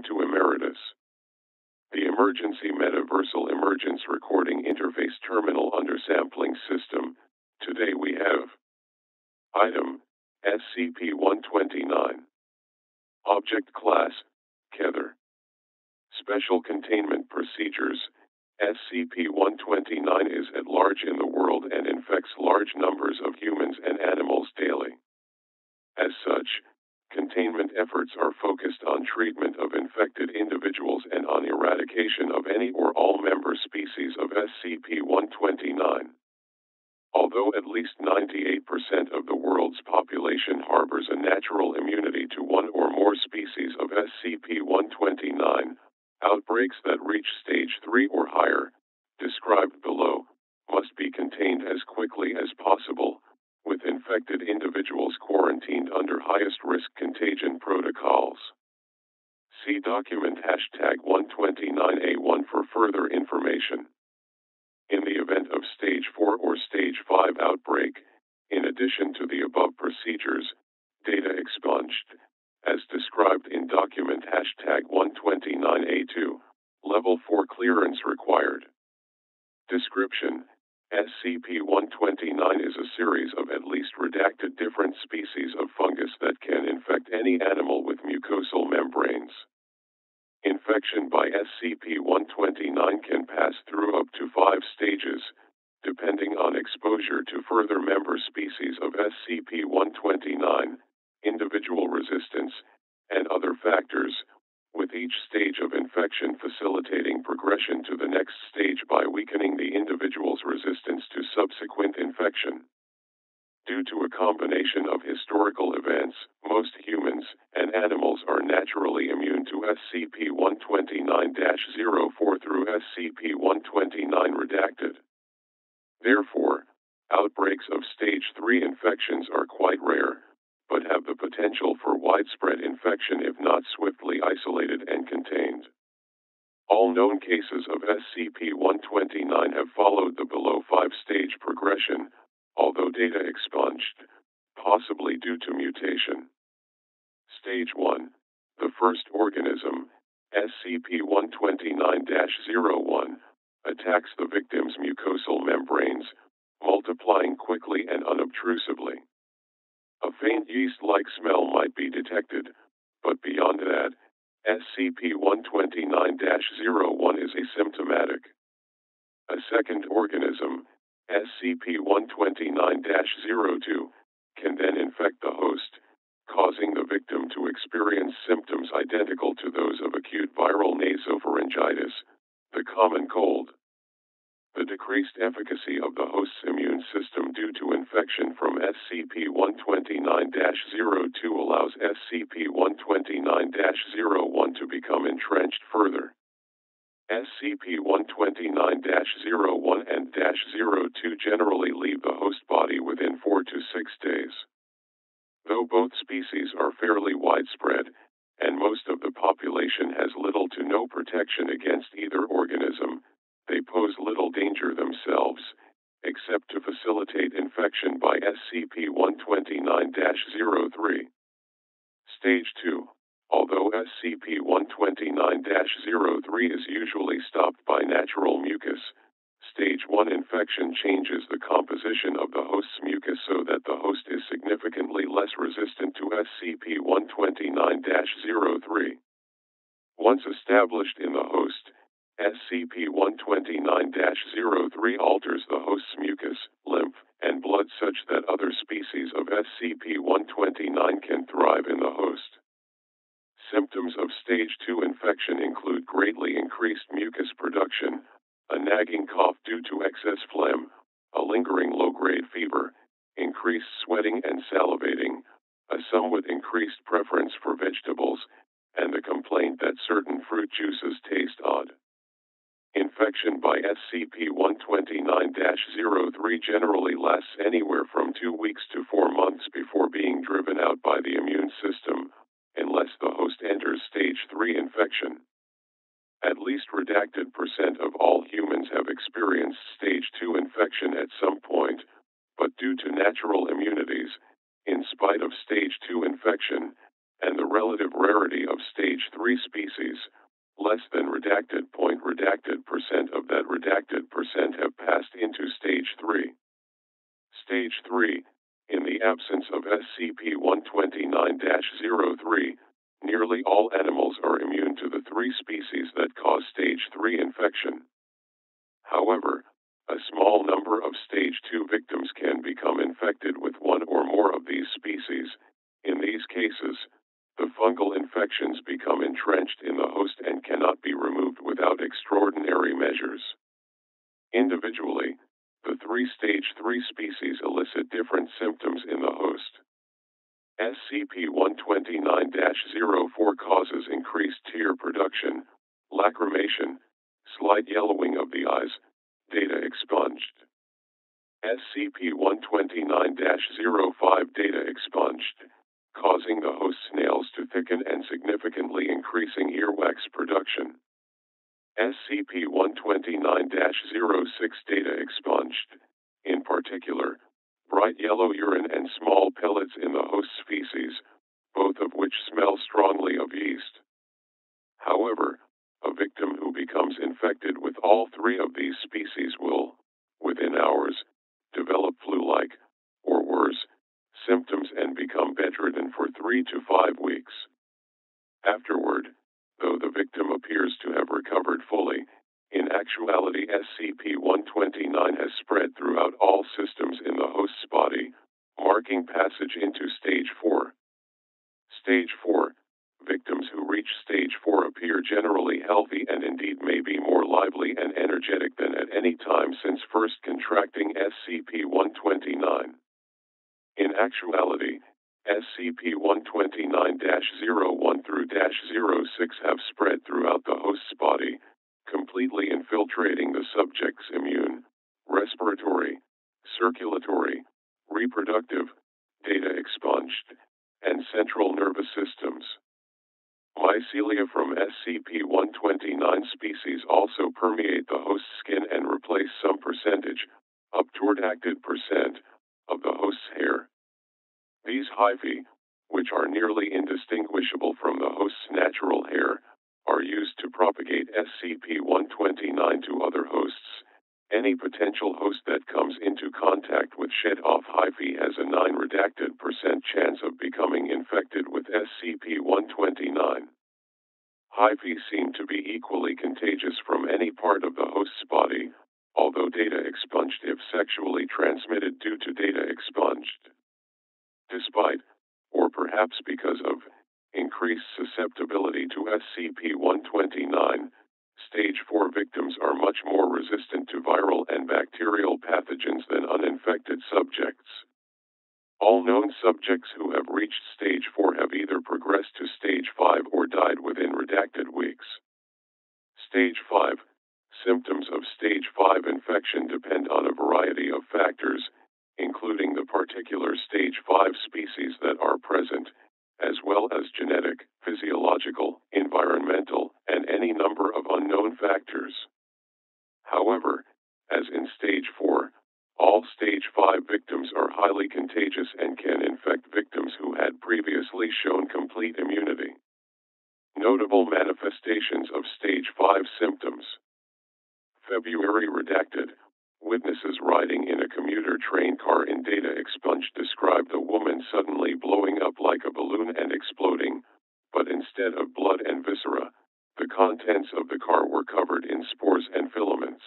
Welcome to Emeritus, the Emergency Metaversal Emergence Recording Interface Terminal Undersampling System. Today we have Item SCP-129. Object Class Kether. Special Containment Procedures. SCP-129 is at large in the world and infects large numbers of humans and animals daily. As such, containment efforts are focused on treatment of infected individuals and on eradication of any or all member species of SCP-129. Although at least 98% of the world's population harbors a natural immunity to one or more species of SCP-129, outbreaks that reach Stage 3 or higher, described below, must be contained as quickly as possible, with infected individuals quarantined under highest-risk contagion protocols. See document #129A1 for further information. In the event of Stage 4 or Stage 5 outbreak, in addition to the above procedures, data expunged, as described in document #129A2, Level 4 clearance required. Description: SCP-129 is a series of at least redacted different species of fungus that can infect any animal with mucosal membranes. Infection by SCP-129 can pass through up to 5 stages, depending on exposure to further member species of SCP-129, individual resistance, and other factors, with each stage of infection facilitating progression to the next stage by weakening the individual's resistance to subsequent infection. Due to a combination of historical events, most humans and animals are naturally immune to SCP-129-04 through SCP-129 redacted. Therefore, outbreaks of Stage 3 infections are quite rare, but have the potential for widespread infection if not swiftly isolated and contained. All known cases of SCP-129 have followed the below 5-stage progression, although data expunged, possibly due to mutation. Stage 1. The first organism, SCP-129-01, attacks the victim's mucosal membranes, multiplying quickly and unobtrusively. A faint yeast-like smell might be detected, but beyond that, SCP-129-01 is asymptomatic. A second organism, SCP-129-02, can then infect the host, causing the victim to experience symptoms identical to those of acute viral nasopharyngitis, the common cold. The decreased efficacy of the host's immune system due to infection from SCP-129-02 allows SCP-129-01 to become entrenched further. SCP-129-01 and -02 generally leave the host body within 4 to 6 days. Though both species are fairly widespread, and most of the population has little to no protection against either organism, they pose little danger themselves, except to facilitate infection by SCP-129-03. Stage 2. Although SCP-129-03 is usually stopped by natural mucus, Stage 1 infection changes the composition of the host's mucus so that the host is significantly less resistant to SCP-129-03. Once established in the host, SCP-129-03 alters the host's mucus, lymph, and blood such that other species of SCP-129 can thrive in the host. Symptoms of Stage 2 infection include greatly increased mucus production, a nagging cough due to excess phlegm, a lingering low-grade fever, increased sweating and salivating, a somewhat increased preference for vegetables, and the complaint that certain fruit juices taste odd. Infection by SCP-129-03 generally lasts anywhere from 2 weeks to 4 months before being driven out by the immune system, unless the host enters Stage 3 infection. At least redacted % of all humans have experienced Stage 2 infection at some point, but due to natural immunities, in spite of Stage 2 infection, and the relative rarity of Stage 3 species, redacted point redacted percent of that redacted percent have passed into Stage 3. Stage 3, in the absence of SCP-129-03, nearly all animals are immune to the 3 species that cause Stage 3 infection. However, a small number of Stage 2 victims can become infected with one or more of these species. In these cases, the fungal infections become entrenched in the host and cannot be removed without extraordinary measures. Individually, the 3 Stage 3 species elicit different symptoms in the host. SCP-129-04 causes increased tear production, lacrimation, slight yellowing of the eyes, data expunged. SCP-129-05 data expunged, causing the host's nails to thicken and significantly increasing earwax production. SCP-129-06 data expunged, in particular, bright yellow urine and small pellets in the host's feces, both of which smell strongly of yeast. However, a victim who becomes infected with all 3 of these species will, within hours, develop flu-like, or worse, symptoms and become bedridden for 3 to 5 weeks. Afterward, though the victim appears to have recovered fully, in actuality SCP-129 has spread throughout all systems in the host's body, marking passage into Stage 4. Stage 4. Victims who reach Stage 4 appear generally healthy and indeed may be more lively and energetic than at any time since first contracting SCP-129. In actuality, SCP-129-01 through -06 have spread throughout the host's body, completely infiltrating the subject's immune, respiratory, circulatory, reproductive, data expunged, and central nervous systems. Mycelia from SCP-129 species also permeate the host's skin and replace some percentage, up toward acted percent, of the host's hair. These hyphae, which are nearly indistinguishable from the host's natural hair, are used to propagate SCP-129 to other hosts. Any potential host that comes into contact with shed-off hyphae has a 9% chance of becoming infected with SCP-129. Hyphae seem to be equally contagious from any part of the host's body, although data expunged if sexually transmitted due to data expunged. Despite, or perhaps because of, increased susceptibility to SCP-129, Stage 4 victims are much more resistant to viral and bacterial pathogens than uninfected subjects. All known subjects who have reached Stage 4 have either progressed to Stage 5 or died within redacted weeks. Stage 5. Symptoms of Stage 5 infection depend on a variety of factors, including the particular Stage 5 species that are present, as well as genetic, physiological, environmental, and any number of unknown factors. However, as in Stage 4, all Stage 5 victims are highly contagious and can infect victims who had previously shown complete immunity. Notable manifestations of Stage 5 symptoms. February redacted. Witnesses riding in a commuter train car in data expunged described the woman suddenly blowing up like a balloon and exploding, but instead of blood and viscera, the contents of the car were covered in spores and filaments.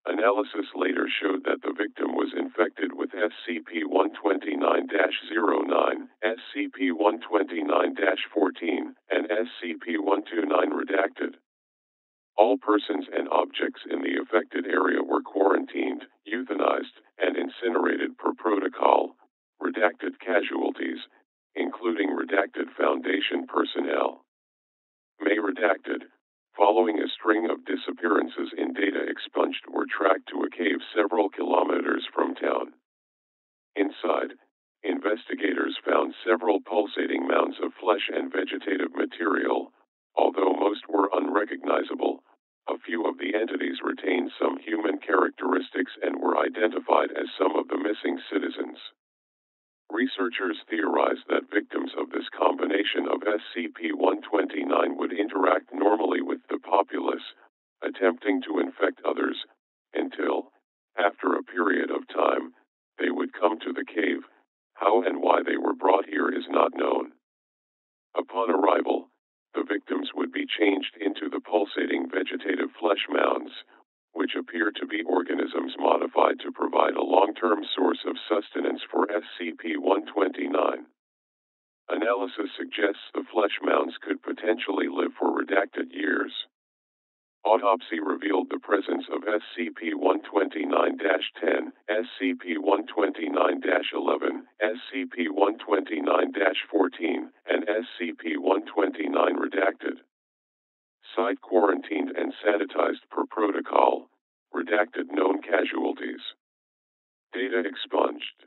Analysis later showed that the victim was infected with SCP-129-09, SCP-129-14, and SCP-129 redacted. All persons and objects in the affected area were quarantined, euthanized, and incinerated per protocol. Redacted casualties, including redacted Foundation personnel. May redacted. Following a string of disappearances in data expunged were tracked to a cave several kilometers from town. Inside, investigators found several pulsating mounds of flesh and vegetative material. Although most were unrecognizable, a few of the entities retained some human characteristics and were identified as some of the missing citizens. Researchers theorized that victims of this combination of SCP-129 would interact normally with the populace, attempting to infect others, until, after a period of time, they would come to the cave. How and why they were brought here is not known. Upon arrival, the victims would be changed into the pulsating vegetative flesh mounds, which appear to be organisms modified to provide a long-term source of sustenance for SCP-129. Analysis suggests the flesh mounds could potentially live for redacted years. Autopsy revealed the presence of SCP-129-10, SCP-129-11, SCP-129-14, and SCP-129 redacted. Site quarantined and sanitized per protocol. Redacted known casualties. Data expunged.